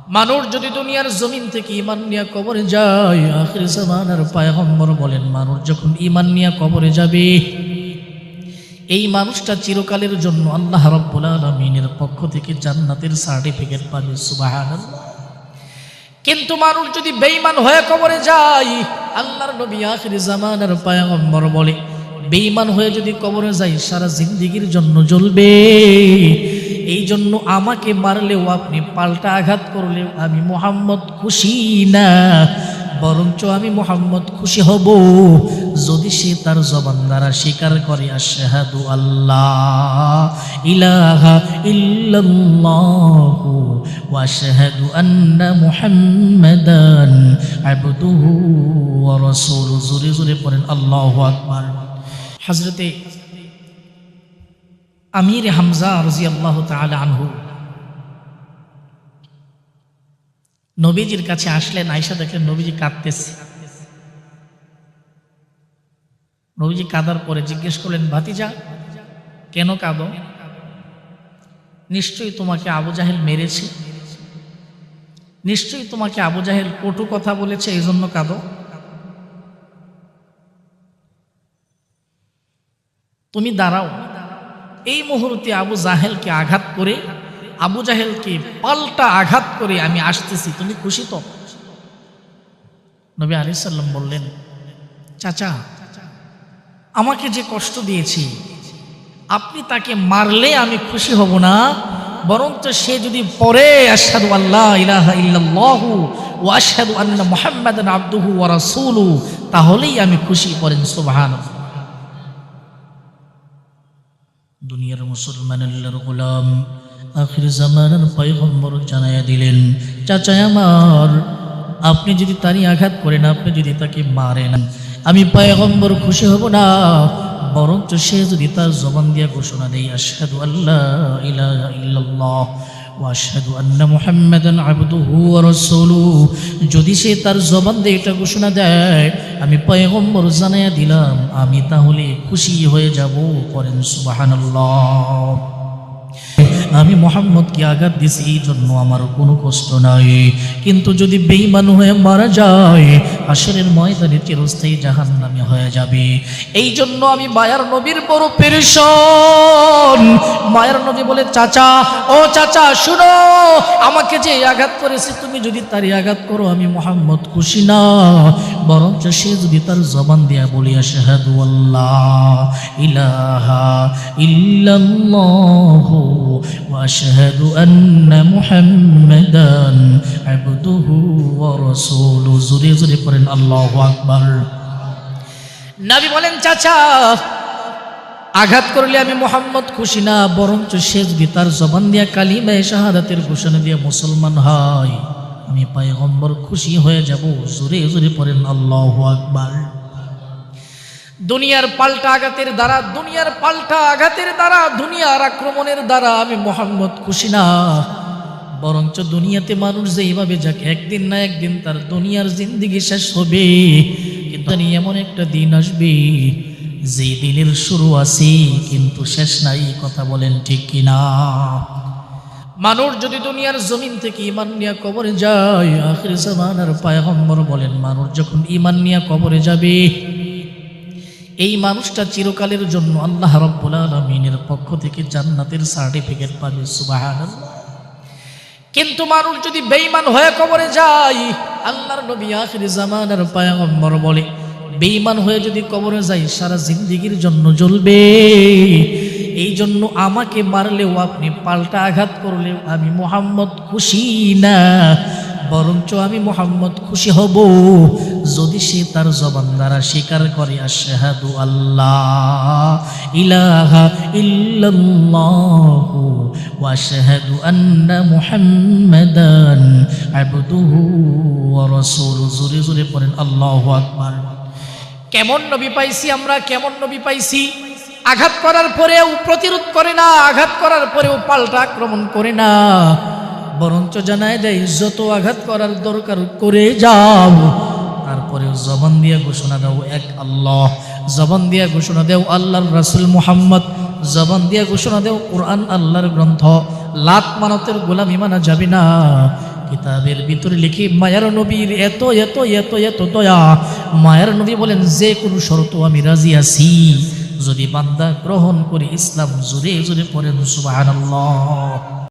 মানুষ যদি দুনিয়ার জমিন থেকে ঈমান নিয়ে কবরে যায়, আখির জামানার পয়গম্বর বলেন মানুষ যখন ঈমান নিয়ে কবরে যাবে এই মানুষটা চিরকালের জন্য আল্লাহ রাব্বুল আলামিনের পক্ষ থেকে জান্নাতের সার্টিফিকেট পাবে। সুবহানাল্লাহ। কিন্তু মানুষ যদি বেঈমান হয়ে কবরে যায়, আল্লাহর নবী আখির জামানার পয়গম্বর বলে বেঈমান হয়ে যদি কবরে যায় সারা জিন্দেগীর জন্য জ্বলবে। এই জন্য আমাকে মারলেও আপনি পাল্টা আঘাত করলেও আমি মুহাম্মদ খুশি না, বরঞ্চ আমি মুহাম্মদ খুশি হব যদি সে তার জবান দ্বারা স্বীকার করে আশহাদু আল্লাহ ইলাহা ইল্লাল্লাহু ওয়া আশহাদু আন্না মুহাম্মাদান আবদুহু ওয়া রাসূলুহু। জোরে জোরে পড়েন আল্লাহু আকবার। হযরতে আমির হামজা রাদিয়াল্লাহু তাআলা আনহু নবীজির কাছে আসলেন। আয়েশা দেখলেন নবীজি কাঁদতেছে। নবীজি কাঁদার পরে জিজ্ঞেস করলেন, ভাতিজা কেন কাঁদো? নিশ্চয়ই তোমাকে আবু জাহেল মেরেছে, নিশ্চয়ই তোমাকে আবু জাহেল কটু কথা বলেছে, এই জন্য কাঁদো। তুমি দাঁড়াও, এই মুহূর্তে আবু জাহেলকে আঘাত করে, আবু জাহেলকে পাল্টা আঘাত করে আমি আসতেছি, তুমি খুশি তো? নবী আলাইহিস সালাম বললেন, চাচা আমাকে যে কষ্ট দিয়েছি আপনি তাকে মারলে আমি খুশি হব না, বরঞ্চ সে যদি পরে আশহাদু আল্লা ইলাহা ইল্লাল্লাহু ওয়া আশহাদু আন্না মুহাম্মাদান আবদুহু ওয়া রাসূলুহু, তাহলেই আমি খুশি। পড়েন সুবহানাল্লাহ। দুনিয়ার মুসলমানের গোলাম আখির জামানার পয়গম্বর জানাইয়া দিলেন, চাচা আমার আপনি যদি তারই আঘাত করেন, আপনি যদি তাকে মারেন, আমি পয়গম্বর খুশি হব না, বরঞ্চ সে যদি তার জবান দিয়ে ঘোষণা দেয় আশহাদু আল্লা ইলাহা ইল্লাল্লাহ ওয়া আশহাদু আন্না মুহাম্মাদান আবদুহু ওয়া রাসূলুহু, যদি সে তার জবান দিয়ে এটা ঘোষণা দেয় আমি পয়গম্বর জানাইয়া দিলাম, আমি তাহলে খুশি হয়ে যাব। করেন সুবহানাল্লাহ। আমি মুহাম্মদকে আঘাত দিছি এই জন্য আমার কোনো কষ্ট নাই, কিন্তু যদি বেঈমান হয়ে মারা যায় হাশরের ময়দানে চিরস্থায়ী জাহান্নামী হয়ে যাবে। এই জন্য আমি মায়ার নবীর বড় পেরেশান। মায়ার নবী বলে, চাচা ও চাচা শুনো, আমাকে যে আঘাত করেছে তুমি যদি তারই আঘাত করো আমি মুহাম্মদ খুশি না, বরঞ্চ সে যদি তার জবান দিয়া বলি আশহাদু আল্লাহ ইলাহা ইল্লাল্লাহু ওয়া আশহাদু আন্না মুহাম্মাদান আবদুহু ওয়া রাসূলুহু। জোরে জোরে পড়েন আল্লাহু আকবার। নবী বলেন, চাচা আঘাত করলে আমি মুহাম্মদ খুশি না, বরঞ্চ সে যদি তার জবান দিয়া কালিমা শাহাদাতের ঘোষণা দিয়ে মুসলমান হয় আমি পয়গম্বর খুশি হয়ে যাব। জোরে জোরে পড়েন আল্লাহু আকবার। দুনিয়ার পাল্টা আঘাতের দ্বারা, দুনিয়ার পাল্টা আঘাতের দ্বারা, দুনিয়ার আক্রমণের দ্বারা আমি মুহাম্মদ খুশি না, বরঞ্চ দুনিয়াতে মানুষ যে এইভাবে যাক একদিন না একদিন তার দুনিয়ার জিন্দেগি শেষ হবে, কিন্তু এমন একটা দিন আসবে যে দিনের শুরু আছে কিন্তু শেষ নাই। কথা বলেন ঠিক কিনা? মানুষ যদি দুনিয়ার জমিন থেকে ঈমান নিয়ে কবরে যায়, আখির জামানার পয়গম্বর বলেন মানুষ যখন ঈমান নিয়ে কবরে যাবে এই মানুষটা চিরকালের জন্য আল্লাহ রাব্বুল আলামিনের পক্ষ থেকে জান্নাতের সার্টিফিকেট পাবে। সুবহানাল্লাহ। কিন্তু মানুষ যদি বেঈমান হয়ে কবরে যায়, আল্লাহর নবী আখির জামানার পয়গম্বর বলে বেঈমান হয়ে যদি কবরে যায় সারা জিন্দেগীর জন্য জ্বলবে। এই জন্য আমাকে মারলেও আপনি পাল্টা আঘাত করলেও আমি মুহাম্মদ খুশি না, বরঞ্চ আমি মুহাম্মদ খুশি হব যদি সে তার জবান দ্বারা স্বীকার করে আশহাদু আল্লাহ ইলাহা ইল্লাল্লাহু ওয়া আশহাদু আন্না মুহাম্মাদান আবদুহু ওয়া রাসূলুহু। জোরে জোরে পড়েন আল্লাহু আকবার। কেমন নবী পাইছি আমরা, কেমন নবী পাইছি? আঘাত করার পরেও প্রতিরোধ করে না, আঘাত করার পরেও পাল্টা আক্রমণ করে না, বরঞ্চ জানায় দেয় যত আঘাত করার দরকার করে যাও, তারপরেও জবান দিয়ে ঘোষণা দাও এক আল্লাহ, জবান দিয়ে ঘোষণা দেও আল্লাহর রাসূল মুহাম্মদ, জবান দিয়ে ঘোষণা দেও কোরআন আল্লাহর গ্রন্থ। লাত মানতের গোলামি মানা যাবে না, কিতাব কিতাবের ভিতরে লিখে মায়ার নবীর এত এত এত এত দয়া, মায়ার নবী বলেন যে কোনো শর্ত আমি রাজি আছি যদি বান্দা গ্রহণ করে ইসলাম। জোরে জোরে পড়েন সুবহানাল্লাহ।